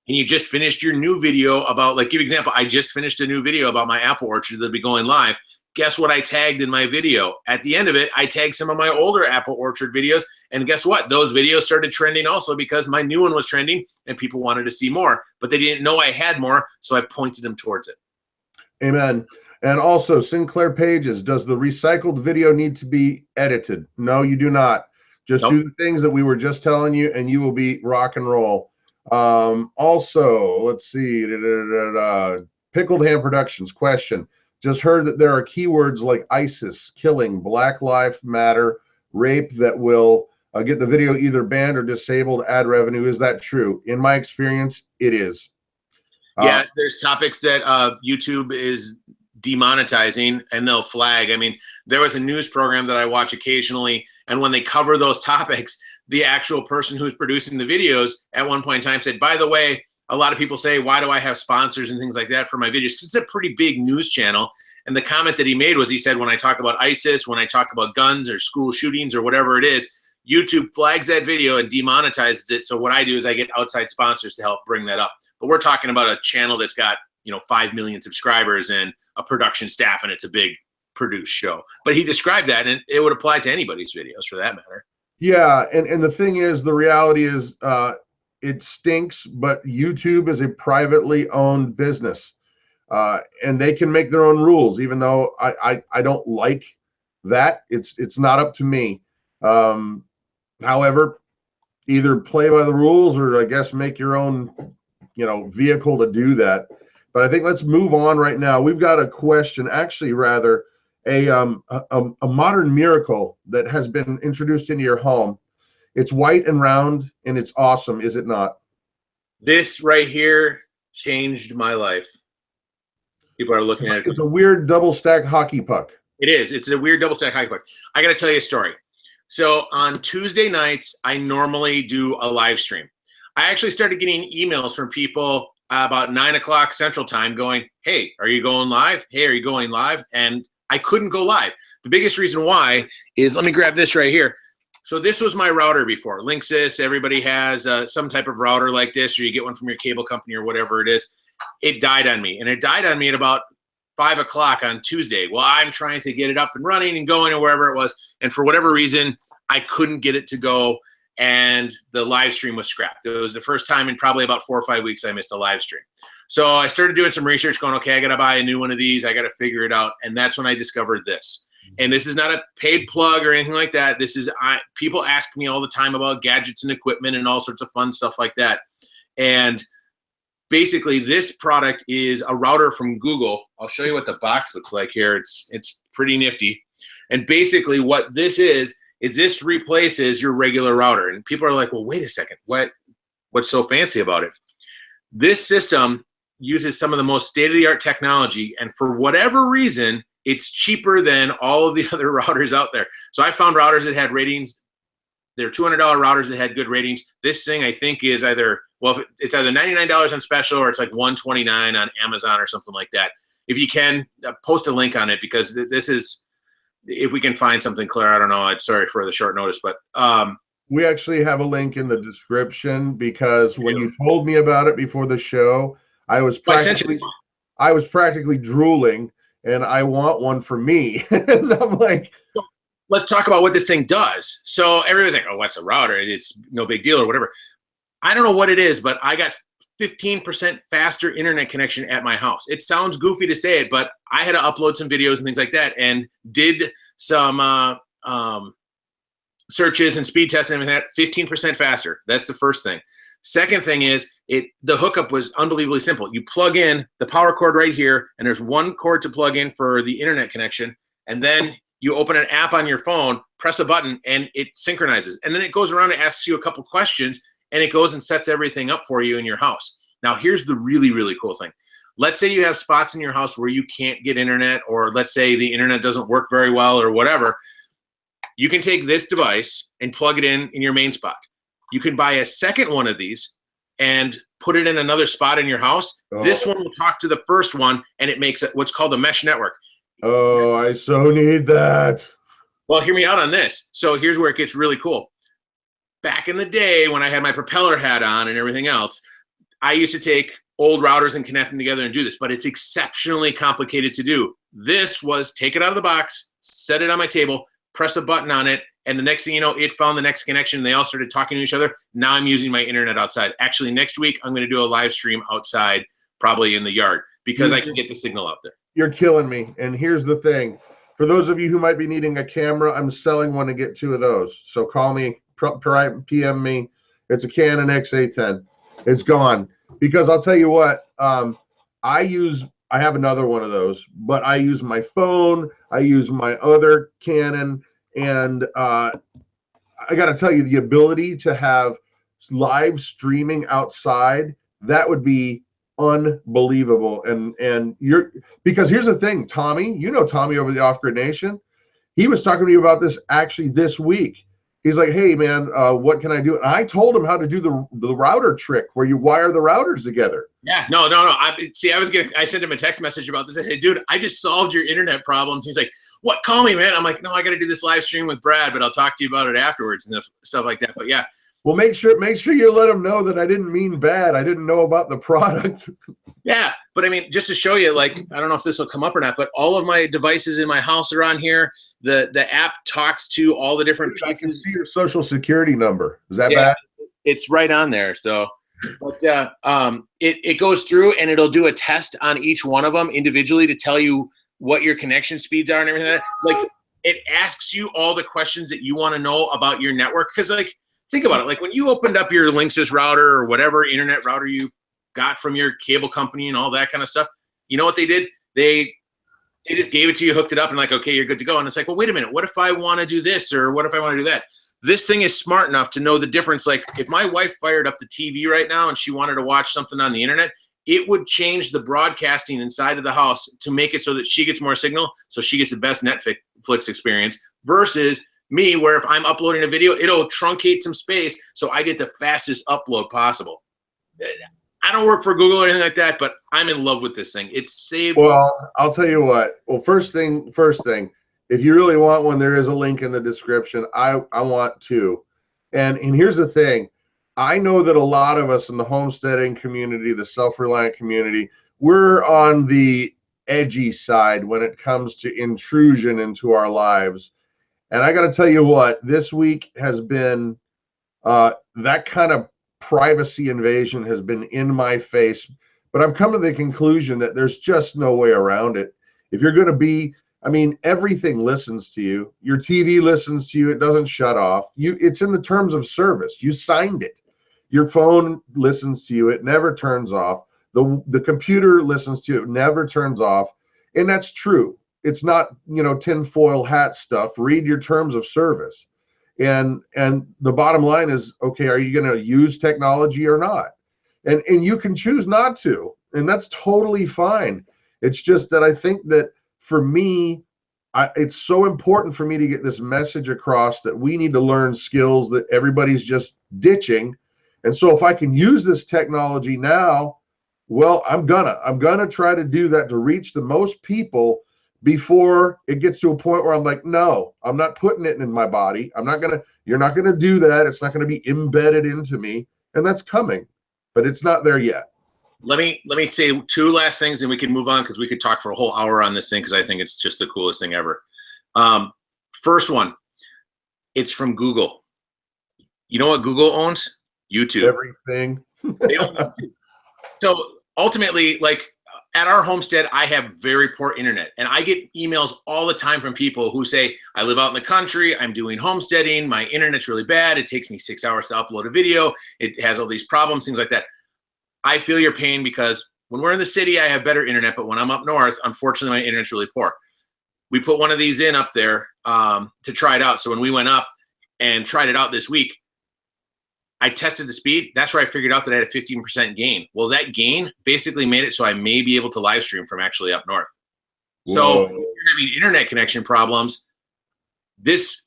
and you just finished your new video about, like, give example, I just finished a new video about my apple orchard that'll be going live. Guess what I tagged in my video? At the end of it, I tagged some of my older apple orchard videos, and guess what? Those videos started trending also because my new one was trending and people wanted to see more, but they didn't know I had more, so I pointed them towards it. Amen. And also, Sinclair Pages, does the recycled video need to be edited? No, you do not. Just do the things that we were just telling you, and you will be rock and roll. Also, let's see, Pickled Ham Productions question. Just heard that there are keywords like ISIS, killing, Black Lives Matter, rape that will get the video either banned or disabled ad revenue. Is that true? In my experience, it is. Yeah, there's topics that YouTube is demonetizing and they'll flag. I mean, there was a news program that I watch occasionally, and when they cover those topics, the actual person who's producing the videos at one point in time said, by the way, a lot of people say, why do I have sponsors and things like that for my videos? Because it's a pretty big news channel. And the comment that he made was, he said, when I talk about ISIS, when I talk about guns or school shootings or whatever it is, YouTube flags that video and demonetizes it. So what I do is I get outside sponsors to help bring that up. But we're talking about a channel that's got, 5 million subscribers and a production staff, and it's a big produced show. But he described that, and it would apply to anybody's videos for that matter. Yeah, and the thing is, the reality is, it stinks, but YouTube is a privately owned business, and they can make their own rules. Even though I don't like that, it's not up to me. However, either play by the rules or I guess make your own, vehicle to do that. But I think let's move on right now. We've got a question, actually, rather a modern miracle that has been introduced into your home. It's white and round, and it's awesome, is it not? This right here changed my life. People are looking at it. It's a weird double stack hockey puck. It is. It's a weird double stack hockey puck. I got to tell you a story. So on Tuesday nights, I normally do a live stream. I actually started getting emails from people about 9 o'clock Central Time going, hey, are you going live? Hey, are you going live? And I couldn't go live. The biggest reason why is, let me grab this right here. So this was my router before. Linksys, everybody has some type of router like this, or you get one from your cable company or whatever it is. It died on me. And it died on me at about 5 o'clock on Tuesday. Well, I'm trying to get it up and running and going or wherever it was. And for whatever reason, I couldn't get it to go. And the live stream was scrapped. It was the first time in probably about 4 or 5 weeks I missed a live stream. So I started doing some research going, okay, I got to buy a new one of these. I got to figure it out. And that's when I discovered this. And this is not a paid plug or anything like that. This is, people ask me all the time about gadgets and equipment and all sorts of fun stuff like that. And basically this product is a router from Google. I'll show you what the box looks like here. It's pretty nifty. And basically what this is this replaces your regular router. And people are like, well, wait a second, what's so fancy about it? This system uses some of the most state-of-the-art technology, and for whatever reason, it's cheaper than all of the other routers out there. So I found routers that had ratings. They're $200 routers that had good ratings. This thing I think is either, well, it's either $99 on special or it's like $129 on Amazon or something like that. If you can, post a link on it, because this is, if we can find something clear, I don't know. I'm sorry for the short notice, but we actually have a link in the description, because when you told me about it before the show, I was practically drooling, and I want one for me. And I'm like, let's talk about what this thing does. So everybody's like, oh, what's a router? It's no big deal or whatever. I don't know what it is, but I got 15% faster internet connection at my house. It sounds goofy to say it, but I had to upload some videos and things like that, and did some searches and speed tests and everything. 15% faster. That's the first thing. Second thing is, the hookup was unbelievably simple. You plug in the power cord right here, and there's one cord to plug in for the internet connection, and then you open an app on your phone, press a button, and it synchronizes. And then it goes around and asks you a couple questions, and it goes and sets everything up for you in your house. Now, here's the really, really cool thing. Let's say you have spots in your house where you can't get internet, or let's say the internet doesn't work very well or whatever. You can take this device and plug it in your main spot. You can buy a second one of these and put it in another spot in your house. Oh. This one will talk to the first one, and it makes it what's called a mesh network. Oh, I so need that. Well, hear me out on this. So here's where it gets really cool. Back in the day when I had my propeller hat on and everything else, I used to take old routers and connect them together and do this, but it's exceptionally complicated to do. This was take it out of the box, set it on my table, press a button on it, and the next thing you know, it found the next connection. They all started talking to each other. Now I'm using my internet outside. Actually, next week, I'm going to do a live stream outside, probably in the yard, because I can get the signal out there. You're killing me. And here's the thing. For those of you who might be needing a camera, I'm selling one to get 2 of those. So call me, PM me. It's a Canon XA10. It's gone. Because I'll tell you what, I have another one of those, but I use my phone. I use my other Canon. And I got to tell you, the ability to have live streaming outside, that would be unbelievable. And because here's the thing, Tommy, you know Tommy over the Off Grid Nation, he was talking to me about this actually this week. He's like, hey man, what can I do? And I told him how to do the router trick where you wire the routers together. Yeah, no. I sent him a text message about this. I said, dude, I just solved your internet problems. He's like, what? Call me, man. I'm like, no, I got to do this live stream with Brad, but I'll talk to you about it afterwards and stuff like that. But yeah. Well, make sure you let him know that I didn't mean bad. I didn't know about the product. Yeah, but I mean, just to show you, like, I don't know if this will come up or not, but all of my devices in my house are on here. The app talks to all the different pieces. I can see your social security number. Is that bad? It's right on there. So, but it goes through and it'll do a test on each one of them individually to tell you what your connection speeds are and everything. Like, it asks you all the questions that you want to know about your network. Because, like, think about it. Like, when you opened up your Linksys router or whatever internet router you got from your cable company and all that kind of stuff, you know what they did? They just gave it to you, hooked it up, and like, okay, you're good to go. And it's like, well, wait a minute. What if I want to do this, or what if I want to do that? This thing is smart enough to know the difference. Like, if my wife fired up the TV right now and she wanted to watch something on the internet, it would change the broadcasting inside of the house to make it so that she gets more signal, so she gets the best Netflix experience, versus me, where if I'm uploading a video, it'll truncate some space so I get the fastest upload possible. I don't work for Google or anything like that, but I'm in love with this thing. It's saved. Well, I'll tell you what. Well, first thing, if you really want one, there is a link in the description. I want two. And here's the thing. I know that a lot of us in the homesteading community, the self-reliant community, we're on the edgy side when it comes to intrusion into our lives. And I got to tell you what, this week has been that kind of privacy invasion has been in my face. But I've come to the conclusion that there's just no way around it. If you're going to be, I mean, everything listens to you. Your TV listens to you. It doesn't shut off. It's in the terms of service. You signed it. Your phone listens to you. It never turns off. The computer listens to you. It never turns off. And that's true. It's not, tinfoil hat stuff. Read your terms of service. And the bottom line is, okay, are you going to use technology or not? And you can choose not to. And that's totally fine. It's just that I think that for me, it's so important for me to get this message across that we need to learn skills that everybody's just ditching. And so if I can use this technology now, well, I'm gonna try to do that to reach the most people before it gets to a point where I'm like, no, I'm not putting it in my body. You're not gonna do that. It's not gonna be embedded into me. And that's coming, but it's not there yet. Let me say two last things, and we can move on, because we could talk for a whole hour on this thing, because I think it's just the coolest thing ever. First one, it's from Google. You know what Google owns? YouTube. Everything. They own YouTube. So ultimately, like at our homestead, I have very poor internet, and I get emails all the time from people who say, I live out in the country, I'm doing homesteading, my internet's really bad, it takes me 6 hours to upload a video, it has all these problems, things like that. I feel your pain, because when we're in the city, I have better internet, but when I'm up north, unfortunately, my internet's really poor. We put one of these in up there to try it out. So when we went up and tried it out this week, I tested the speed. That's where I figured out that I had a 15% gain. Well, that gain basically made it so I may be able to live stream from actually up north. Whoa. So if you're having internet connection problems, this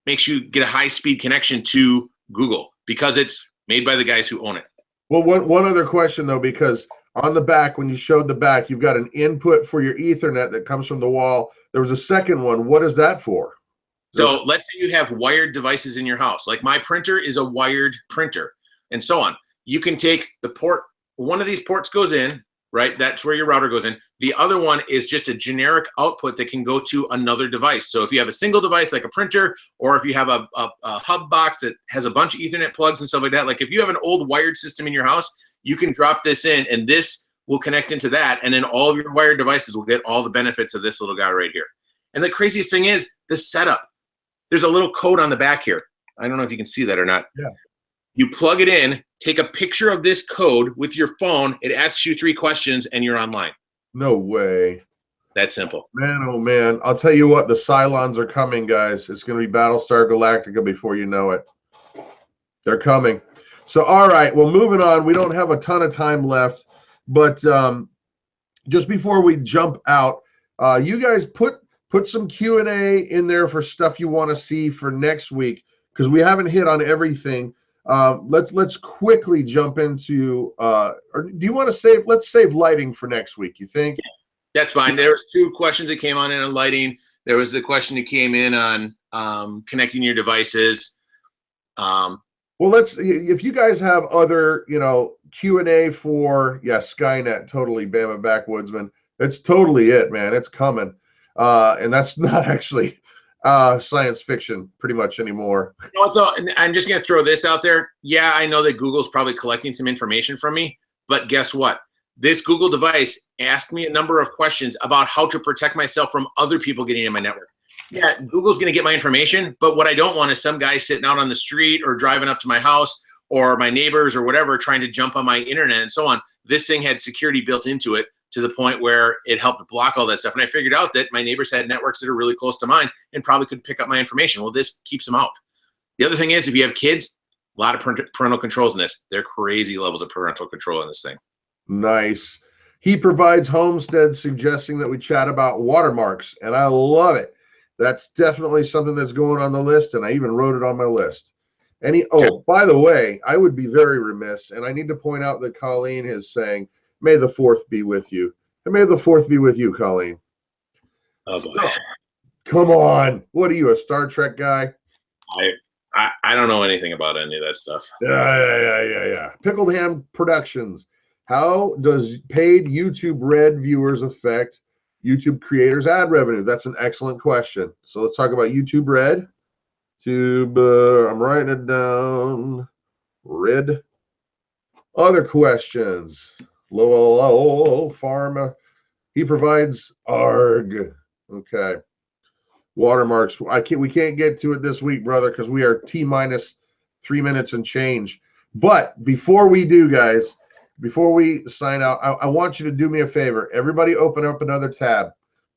makes you get a high-speed connection to Google, because it's made by the guys who own it. Well, one other question, though, because on the back, when you showed the back, you've got an input for your Ethernet that comes from the wall. There was a second one. What is that for? So let's say you have wired devices in your house. Like my printer is a wired printer, and so on. You can take the port, one of these ports goes in, right? That's where your router goes in. The other one is just a generic output that can go to another device. So if you have a single device like a printer, or if you have a hub box that has a bunch of Ethernet plugs and stuff like that, like if you have an old wired system in your house, you can drop this in, and this will connect into that, and then all of your wired devices will get all the benefits of this little guy right here. And the craziest thing is the setup. There's a little code on the back here. I don't know if you can see that or not. Yeah. You plug it in, take a picture of this code with your phone. It asks you 3 questions, and you're online. No way. That simple. Man, oh man. I'll tell you what, the Cylons are coming, guys. It's going to be Battlestar Galactica before you know it. They're coming. So, all right. Well, moving on. We don't have a ton of time left, but just before we jump out, you guys put some Q&A in there for stuff you want to see for next week, because we haven't hit on everything. Let's quickly jump into, or do you want to save, let's save lighting for next week, you think? That's fine. There was 2 questions that came on in on lighting. There was the question that came in on connecting your devices. Well, if you guys have other, Q&A for, Skynet, totally, Bama Backwoodsman. It's totally it, man. It's coming. And that's not actually science fiction pretty much anymore. You know what, though? I'm just going to throw this out there. Yeah, I know that Google's probably collecting some information from me, but guess what? This Google device asked me a number of questions about how to protect myself from other people getting in my network. Yeah, Google's going to get my information, but what I don't want is some guy sitting out on the street or driving up to my house or my neighbors or whatever trying to jump on my internet and so on. This thing had security built into it, to the point where it helped block all that stuff. And I figured out that my neighbors had networks that are really close to mine and probably could pick up my information. Well, this keeps them out. The other thing is, if you have kids, a lot of parental controls in this. They're crazy levels of parental control in this thing. Nice. He provides homesteads, suggesting that we chat about watermarks, and I love it. That's definitely something that's going on the list, and I even wrote it on my list. Oh, by the way, I would be very remiss, and I need to point out that Colleen is saying, "May the 4th be with you." And may the 4th be with you, Colleen. Oh boy. So, come on. What are you, a Star Trek guy? I don't know anything about any of that stuff. Yeah. Pickled Ham Productions. How does paid YouTube Red viewers affect YouTube creators' ad revenue? That's an excellent question. So let's talk about YouTube Red. I'm writing it down. Red. Other questions. Low Pharma. He provides ARG. Okay. Watermarks. We can't get to it this week, brother, because we are T-minus 3 minutes and change. But before we do, guys, before we sign out, I want you to do me a favor. Everybody open up another tab.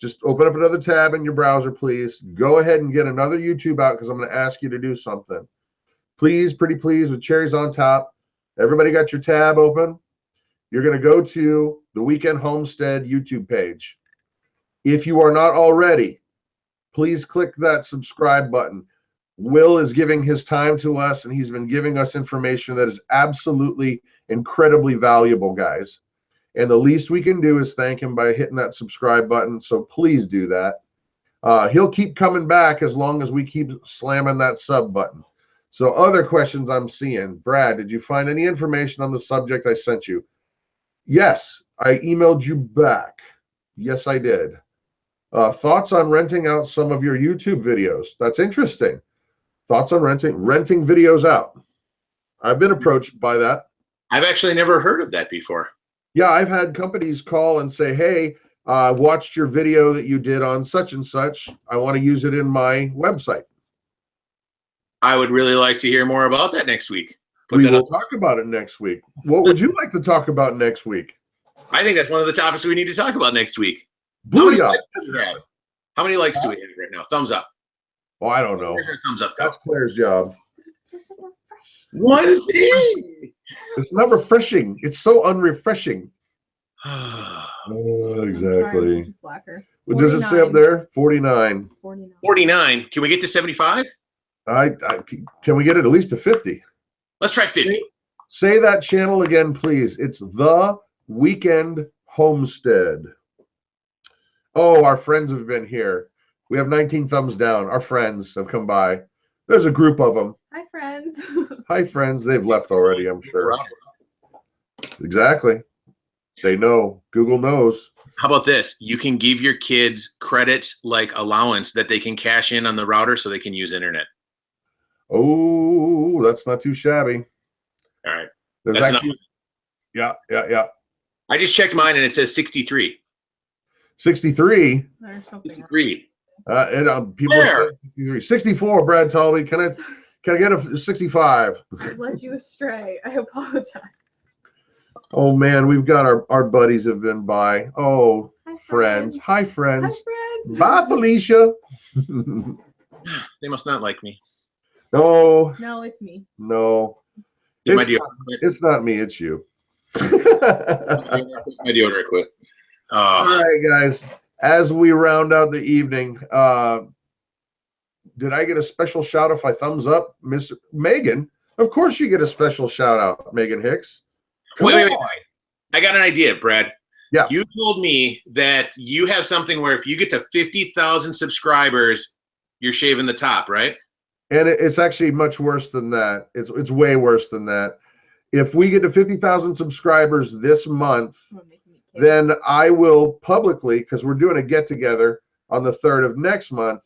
Just open up another tab in your browser, please. Go ahead and get another YouTube out because I'm going to ask you to do something. Please, pretty please, with cherries on top. Everybody got your tab open? You're going to go to the Weekend Homestead YouTube page. If you are not already, please click that subscribe button. Will is giving his time to us, and he's been giving us information that is absolutely incredibly valuable, guys. And the least we can do is thank him by hitting that subscribe button. So please do that. He'll keep coming back as long as we keep slamming that sub button. So other questions I'm seeing. Brad, did you find any information on the subject I sent you? Yes, I emailed you back. Yes, I did. Thoughts on renting out some of your YouTube videos? That's interesting. Thoughts on renting videos out? I've been approached by that. I've actually never heard of that before. Yeah, I've had companies call and say, "Hey, watched your video that you did on such and such. I want to use it in my website." I would really like to hear more about that next week. We will talk about it next week. What would you like to talk about next week? I think that's one of the topics we need to talk about next week. Booyah! How many likes do we have right now? Thumbs up. Oh, I don't know. Thumbs up. That's Claire's job. One thing. It's not refreshing. It's so unrefreshing. Exactly. What does it say up there? 49. 49. Can we get to 75? Can we get it at least to 50? Let's try 50. Say that channel again, please. It's The Weekend Homestead. Oh, our friends have been here. We have 19 thumbs down. Our friends have come by. There's a group of them. Hi, friends. Hi, friends. They've left already, I'm sure. Exactly. They know. Google knows. How about this? You can give your kids credits like allowance that they can cash in on the router so they can use internet. Oh, that's not too shabby. All right. There's that's actually, yeah. I just checked mine and it says 63. 63? There's something 63. People are saying 64, Brad Tully. Can I get a 65? I led you astray. I apologize. Oh man, we've got our buddies have been by. Oh, Hi, friends. Hi, friends. Hi, friends. Bye, Felicia. They must not like me. No. No, it's me. No. It's not me, it's you. My deodorant quit. All right, guys. As we round out the evening, did I get a special shout if I thumbs up Miss Megan? Of course you get a special shout out, Megan Hicks. Wait. I got an idea, Brad. Yeah. You told me that you have something where if you get to 50,000 subscribers, you're shaving the top, right? And it's actually much worse than that. It's way worse than that. If we get to 50,000 subscribers this month, then I will publicly, because we're doing a get-together on the 3rd of next month,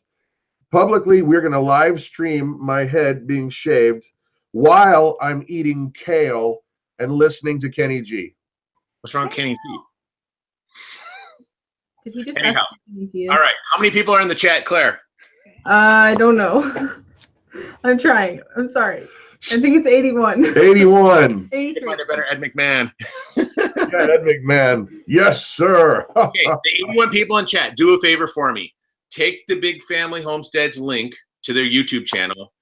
publicly we're going to live stream my head being shaved while I'm eating kale and listening to Kenny G. What's wrong with Kenny G? Did he just Anyhow. ask Kenny G? All right. How many people are in the chat, Claire? I don't know. I'm trying. I'm sorry. I think it's 81. 81. 83. Find a better Ed McMahon. Yeah, Ed McMahon. Yes, sir. Okay, the 81 people in chat, do a favor for me. Take the Big Family Homestead's link to their YouTube channel.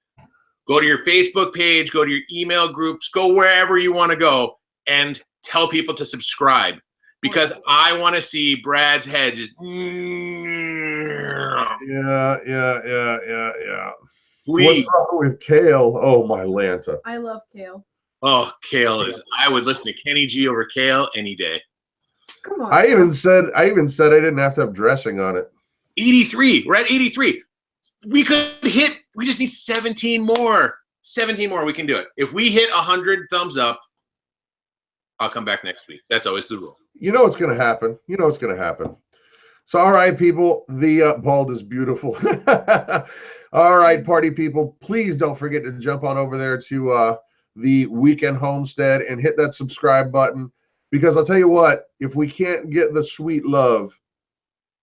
Go to your Facebook page, go to your email groups, go wherever you want to go, and tell people to subscribe, because I want to see Brad's head just. Yeah. Please. What's wrong with kale? Oh, my Lanta. I love kale. Oh, kale is. I would listen to Kenny G over kale any day. Come on. I even said I didn't have to have dressing on it. 83. We're at 83. We could hit. We just need 17 more. 17 more. We can do it. If we hit 100 thumbs up, I'll come back next week. That's always the rule. You know what's going to happen. You know what's going to happen. So, all right, people. The bald is beautiful. All right, party people. Please don't forget to jump on over there to the Weekend Homestead and hit that subscribe button. Because I'll tell you what, if we can't get the sweet love,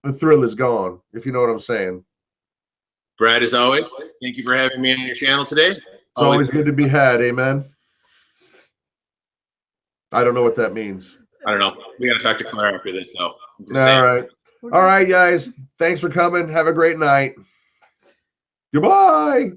the thrill is gone, if you know what I'm saying. Brad, as always, thank you for having me on your channel today. It's always good to be had, amen? I don't know what that means. I don't know. We got to talk to Claire after this, though. All right. All right, guys. Thanks for coming. Have a great night. Goodbye.